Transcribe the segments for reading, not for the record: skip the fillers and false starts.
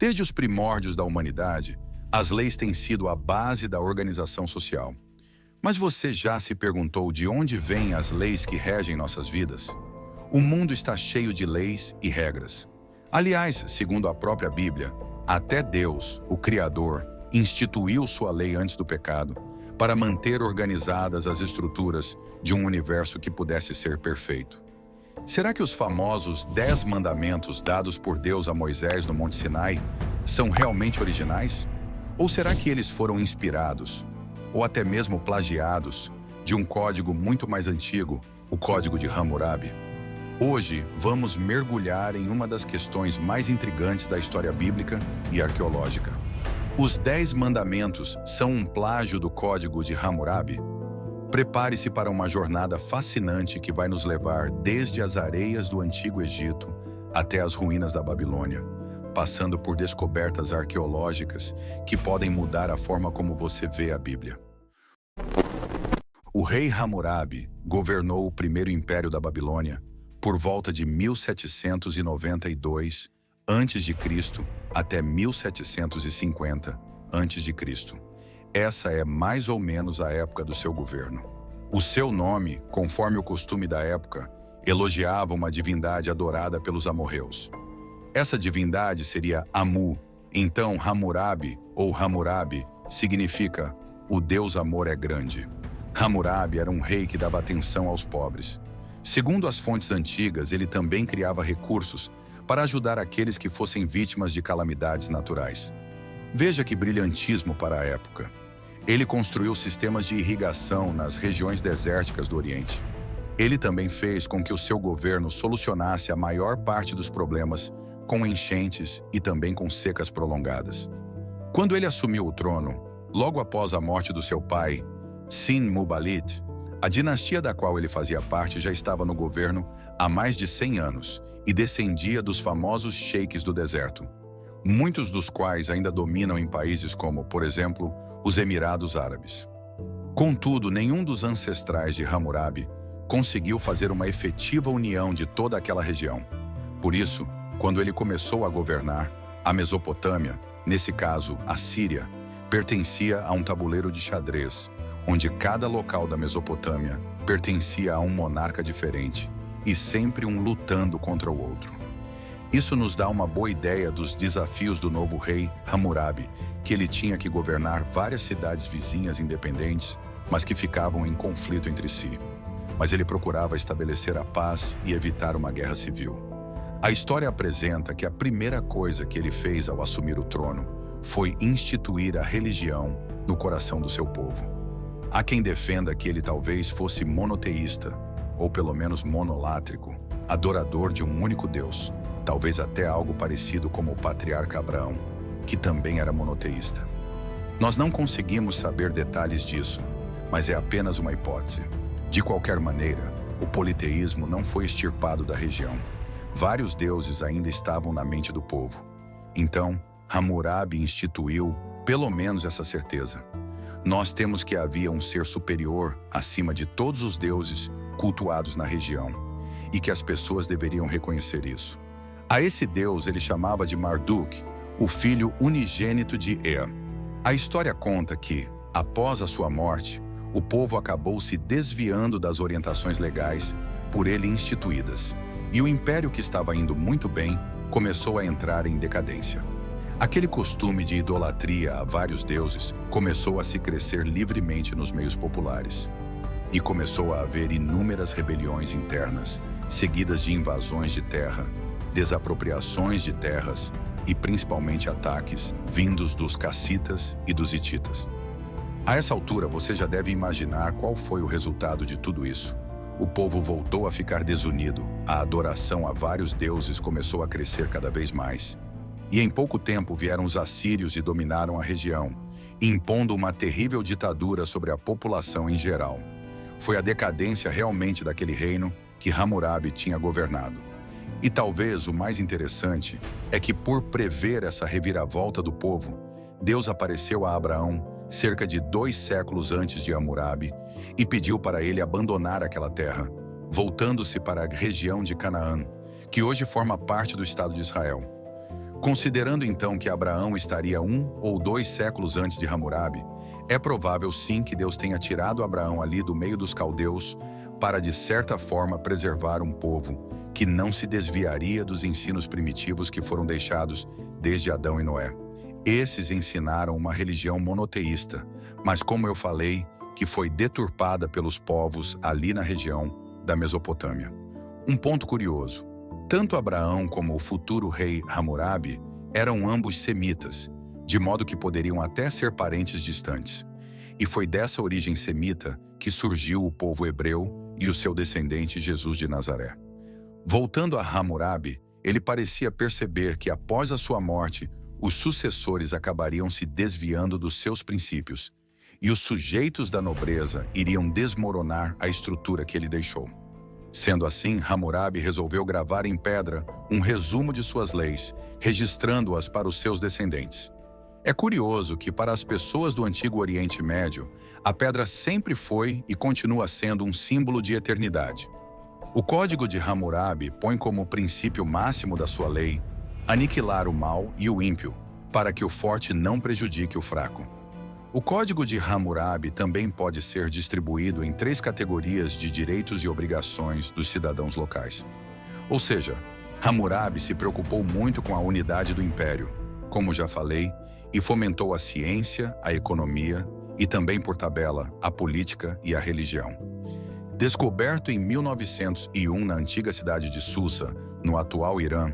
Desde os primórdios da humanidade, as leis têm sido a base da organização social. Mas você já se perguntou de onde vêm as leis que regem nossas vidas? O mundo está cheio de leis e regras. Aliás, segundo a própria Bíblia, até Deus, o Criador, instituiu sua lei antes do pecado, para manter organizadas as estruturas de um universo que pudesse ser perfeito. Será que os famosos 10 mandamentos dados por Deus a Moisés no Monte Sinai são realmente originais? Ou será que eles foram inspirados, ou até mesmo plagiados, de um código muito mais antigo, o Código de Hammurabi? Hoje, vamos mergulhar em uma das questões mais intrigantes da história bíblica e arqueológica. Os 10 mandamentos são um plágio do Código de Hammurabi? Prepare-se para uma jornada fascinante que vai nos levar desde as areias do Antigo Egito até as ruínas da Babilônia, passando por descobertas arqueológicas que podem mudar a forma como você vê a Bíblia. O rei Hammurabi governou o primeiro império da Babilônia por volta de 1792 a.C. até 1750 a.C. Essa é mais ou menos a época do seu governo. O seu nome, conforme o costume da época, elogiava uma divindade adorada pelos amorreus. Essa divindade seria Amu. Então, Hammurabi, ou Hammurabi, significa o Deus Amor é grande. Hammurabi era um rei que dava atenção aos pobres. Segundo as fontes antigas, ele também criava recursos para ajudar aqueles que fossem vítimas de calamidades naturais. Veja que brilhantismo para a época. Ele construiu sistemas de irrigação nas regiões desérticas do Oriente. Ele também fez com que o seu governo solucionasse a maior parte dos problemas com enchentes e também com secas prolongadas. Quando ele assumiu o trono, logo após a morte do seu pai, Sin-Muballit, a dinastia da qual ele fazia parte já estava no governo há mais de 100 anos e descendia dos famosos sheiks do deserto, muitos dos quais ainda dominam em países como, por exemplo, os Emirados Árabes. Contudo, nenhum dos ancestrais de Hammurabi conseguiu fazer uma efetiva união de toda aquela região. Por isso, quando ele começou a governar, a Mesopotâmia, nesse caso a Síria, pertencia a um tabuleiro de xadrez, onde cada local da Mesopotâmia pertencia a um monarca diferente, e sempre um lutando contra o outro. Isso nos dá uma boa ideia dos desafios do novo rei Hammurabi, que ele tinha que governar várias cidades vizinhas independentes, mas que ficavam em conflito entre si. Mas ele procurava estabelecer a paz e evitar uma guerra civil. A história apresenta que a primeira coisa que ele fez ao assumir o trono foi instituir a religião no coração do seu povo. Há quem defenda que ele talvez fosse monoteísta, ou pelo menos monolátrico, adorador de um único Deus, talvez até algo parecido como o patriarca Abraão, que também era monoteísta. Nós não conseguimos saber detalhes disso, mas é apenas uma hipótese. De qualquer maneira, o politeísmo não foi extirpado da região. Vários deuses ainda estavam na mente do povo. Então, Hammurabi instituiu, pelo menos essa certeza. Nós temos que havia um ser superior acima de todos os deuses cultuados na região, e que as pessoas deveriam reconhecer isso. A esse deus ele chamava de Marduk, o filho unigênito de Ea. A história conta que, após a sua morte, o povo acabou se desviando das orientações legais por ele instituídas, e o império que estava indo muito bem começou a entrar em decadência. Aquele costume de idolatria a vários deuses começou a se crescer livremente nos meios populares, e começou a haver inúmeras rebeliões internas, seguidas de invasões de terra, desapropriações de terras e principalmente ataques vindos dos cassitas e dos hititas. A essa altura você já deve imaginar qual foi o resultado de tudo isso. O povo voltou a ficar desunido, a adoração a vários deuses começou a crescer cada vez mais. E em pouco tempo vieram os assírios e dominaram a região, impondo uma terrível ditadura sobre a população em geral. Foi a decadência realmente daquele reino que Hammurabi tinha governado. E talvez o mais interessante é que, por prever essa reviravolta do povo, Deus apareceu a Abraão cerca de 2 séculos antes de Hammurabi e pediu para ele abandonar aquela terra, voltando-se para a região de Canaã, que hoje forma parte do Estado de Israel. Considerando então que Abraão estaria 1 ou 2 séculos antes de Hammurabi, é provável sim que Deus tenha tirado Abraão ali do meio dos caldeus para, de certa forma, preservar um povo que não se desviaria dos ensinos primitivos que foram deixados desde Adão e Noé. Esses ensinaram uma religião monoteísta, mas, como eu falei, que foi deturpada pelos povos ali na região da Mesopotâmia. Um ponto curioso: tanto Abraão como o futuro rei Hammurabi eram ambos semitas, de modo que poderiam até ser parentes distantes. E foi dessa origem semita que surgiu o povo hebreu e o seu descendente Jesus de Nazaré. Voltando a Hammurabi, ele parecia perceber que após a sua morte, os sucessores acabariam se desviando dos seus princípios, e os sujeitos da nobreza iriam desmoronar a estrutura que ele deixou. Sendo assim, Hammurabi resolveu gravar em pedra um resumo de suas leis, registrando-as para os seus descendentes. É curioso que, para as pessoas do Antigo Oriente Médio, a pedra sempre foi e continua sendo um símbolo de eternidade. O Código de Hammurabi põe como princípio máximo da sua lei aniquilar o mal e o ímpio, para que o forte não prejudique o fraco. O Código de Hammurabi também pode ser distribuído em 3 categorias de direitos e obrigações dos cidadãos locais. Ou seja, Hammurabi se preocupou muito com a unidade do império, como já falei, e fomentou a ciência, a economia e também, por tabela, a política e a religião. Descoberto em 1901 na antiga cidade de Susa, no atual Irã,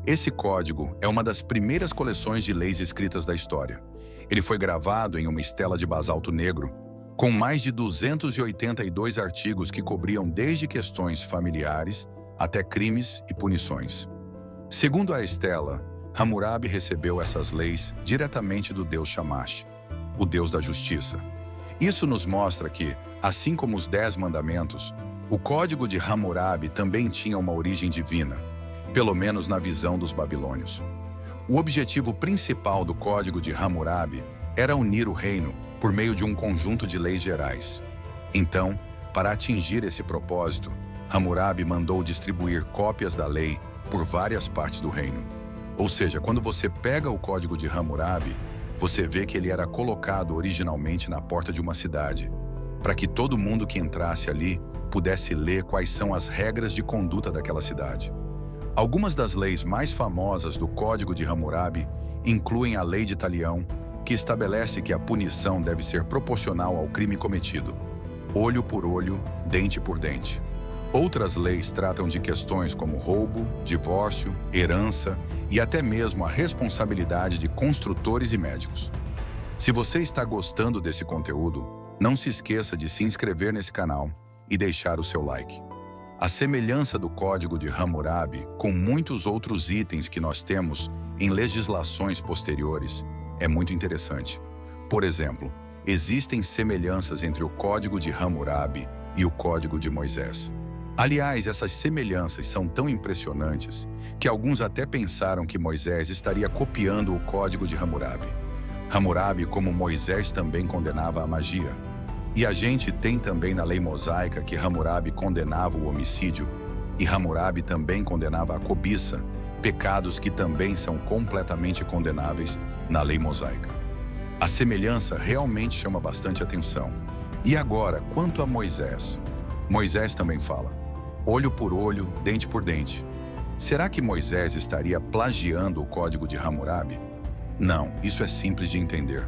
esse código é uma das primeiras coleções de leis escritas da história. Ele foi gravado em uma estela de basalto negro, com mais de 282 artigos que cobriam desde questões familiares até crimes e punições. Segundo a estela, Hammurabi recebeu essas leis diretamente do deus Shamash, o deus da justiça. Isso nos mostra que, assim como os 10 mandamentos, o Código de Hammurabi também tinha uma origem divina, pelo menos na visão dos babilônios. O objetivo principal do Código de Hammurabi era unir o reino por meio de um conjunto de leis gerais. Então, para atingir esse propósito, Hammurabi mandou distribuir cópias da lei por várias partes do reino. Ou seja, quando você pega o Código de Hammurabi, você vê que ele era colocado originalmente na porta de uma cidade, para que todo mundo que entrasse ali pudesse ler quais são as regras de conduta daquela cidade. Algumas das leis mais famosas do Código de Hammurabi incluem a Lei de Talião, que estabelece que a punição deve ser proporcional ao crime cometido, olho por olho, dente por dente. Outras leis tratam de questões como roubo, divórcio, herança e até mesmo a responsabilidade de construtores e médicos. Se você está gostando desse conteúdo, não se esqueça de se inscrever nesse canal e deixar o seu like. A semelhança do Código de Hammurabi com muitos outros itens que nós temos em legislações posteriores é muito interessante. Por exemplo, existem semelhanças entre o Código de Hammurabi e o Código de Moisés. Aliás, essas semelhanças são tão impressionantes que alguns até pensaram que Moisés estaria copiando o Código de Hammurabi. Hammurabi, como Moisés, também condenava a magia. E a gente tem também na lei mosaica que Hammurabi condenava o homicídio e Hammurabi também condenava a cobiça, pecados que também são completamente condenáveis na lei mosaica. A semelhança realmente chama bastante atenção. E agora, quanto a Moisés? Moisés também fala: olho por olho, dente por dente. Será que Moisés estaria plagiando o Código de Hammurabi? Não, isso é simples de entender.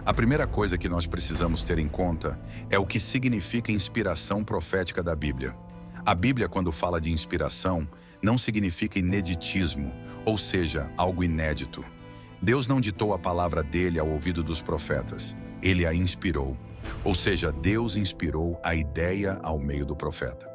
A primeira coisa que nós precisamos ter em conta é o que significa inspiração profética da Bíblia. A Bíblia, quando fala de inspiração, não significa ineditismo, ou seja, algo inédito. Deus não ditou a palavra dele ao ouvido dos profetas, ele a inspirou. Ou seja, Deus inspirou a ideia ao meio do profeta.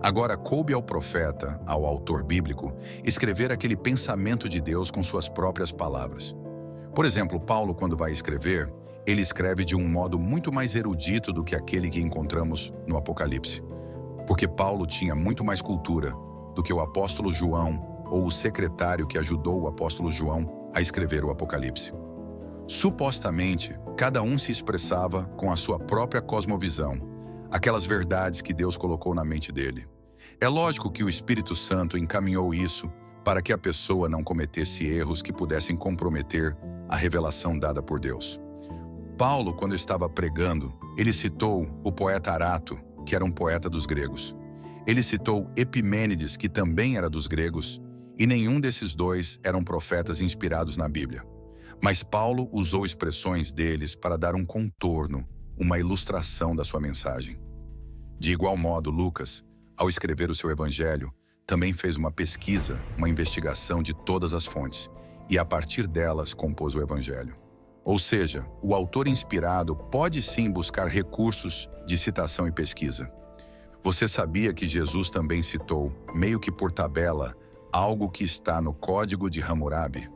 Agora, coube ao profeta, ao autor bíblico, escrever aquele pensamento de Deus com suas próprias palavras. Por exemplo, Paulo, quando vai escrever, ele escreve de um modo muito mais erudito do que aquele que encontramos no Apocalipse. Porque Paulo tinha muito mais cultura do que o apóstolo João ou o secretário que ajudou o apóstolo João a escrever o Apocalipse. Supostamente, cada um se expressava com a sua própria cosmovisão, aquelas verdades que Deus colocou na mente dele. É lógico que o Espírito Santo encaminhou isso para que a pessoa não cometesse erros que pudessem comprometer a revelação dada por Deus. Paulo, quando estava pregando, ele citou o poeta Arato, que era um poeta dos gregos. Ele citou Epimênides, que também era dos gregos, e nenhum desses dois eram profetas inspirados na Bíblia. Mas Paulo usou expressões deles para dar um contorno, uma ilustração da sua mensagem. De igual modo, Lucas, ao escrever o seu evangelho, também fez uma pesquisa, uma investigação de todas as fontes, e a partir delas compôs o evangelho. Ou seja, o autor inspirado pode sim buscar recursos de citação e pesquisa. Você sabia que Jesus também citou, meio que por tabela, algo que está no Código de Hammurabi?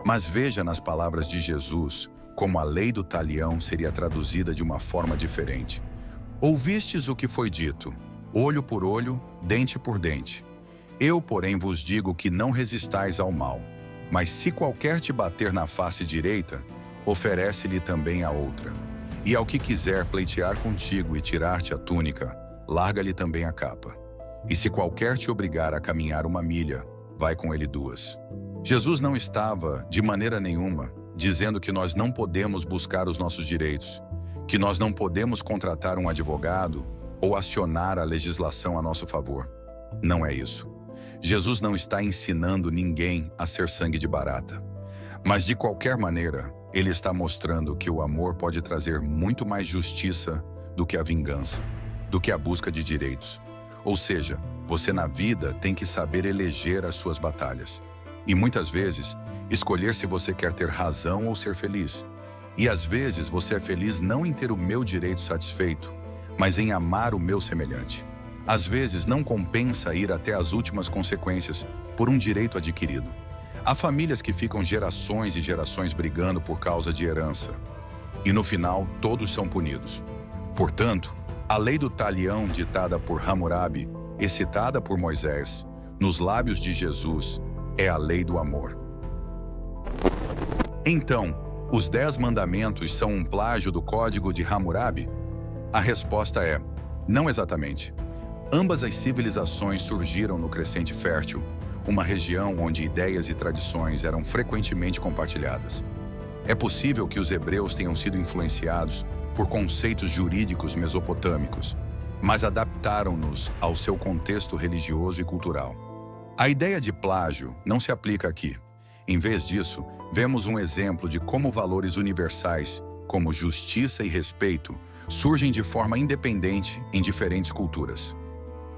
Mas veja nas palavras de Jesus como a lei do talião seria traduzida de uma forma diferente. Ouvistes o que foi dito, olho por olho, dente por dente. Eu, porém, vos digo que não resistais ao mal, mas se qualquer te bater na face direita, oferece-lhe também a outra. E ao que quiser pleitear contigo e tirar-te a túnica, larga-lhe também a capa. E se qualquer te obrigar a caminhar 1 milha, vai com ele 2. Jesus não estava, de maneira nenhuma, dizendo que nós não podemos buscar os nossos direitos, que nós não podemos contratar um advogado ou acionar a legislação a nosso favor. Não é isso. Jesus não está ensinando ninguém a ser sangue de barata. Mas, de qualquer maneira, ele está mostrando que o amor pode trazer muito mais justiça do que a vingança, do que a busca de direitos. Ou seja, você na vida tem que saber eleger as suas batalhas. E muitas vezes, escolher se você quer ter razão ou ser feliz. E às vezes você é feliz não em ter o meu direito satisfeito, mas em amar o meu semelhante. Às vezes não compensa ir até as últimas consequências por um direito adquirido. Há famílias que ficam gerações e gerações brigando por causa de herança. E no final, todos são punidos. Portanto, a lei do talião ditada por Hammurabi e citada por Moisés, nos lábios de Jesus, é a lei do amor. Então, os 10 mandamentos são um plágio do Código de Hammurabi? A resposta é, não exatamente. Ambas as civilizações surgiram no Crescente Fértil, uma região onde ideias e tradições eram frequentemente compartilhadas. É possível que os hebreus tenham sido influenciados por conceitos jurídicos mesopotâmicos, mas adaptaram-nos ao seu contexto religioso e cultural. A ideia de plágio não se aplica aqui. Em vez disso, vemos um exemplo de como valores universais, como justiça e respeito, surgem de forma independente em diferentes culturas.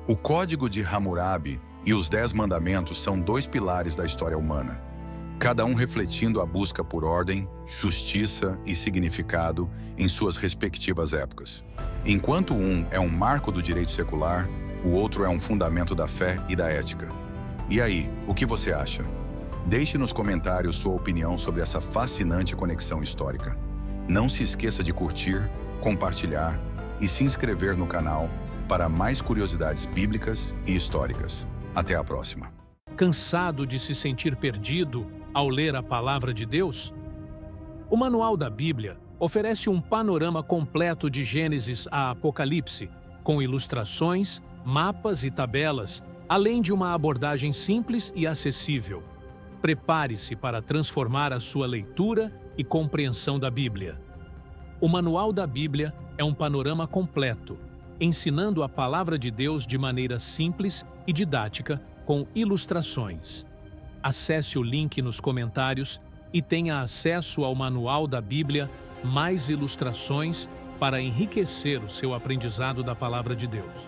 O Código de Hammurabi e os 10 mandamentos são 2 pilares da história humana, cada um refletindo a busca por ordem, justiça e significado em suas respectivas épocas. Enquanto um é um marco do direito secular, o outro é um fundamento da fé e da ética. E aí, o que você acha? Deixe nos comentários sua opinião sobre essa fascinante conexão histórica. Não se esqueça de curtir, compartilhar e se inscrever no canal para mais curiosidades bíblicas e históricas. Até a próxima. Cansado de se sentir perdido ao ler a Palavra de Deus? O Manual da Bíblia oferece um panorama completo de Gênesis a Apocalipse, com ilustrações, mapas e tabelas, além de uma abordagem simples e acessível. Prepare-se para transformar a sua leitura e compreensão da Bíblia. O Manual da Bíblia é um panorama completo, ensinando a Palavra de Deus de maneira simples e didática, com ilustrações. Acesse o link nos comentários e tenha acesso ao Manual da Bíblia, mais ilustrações para enriquecer o seu aprendizado da Palavra de Deus.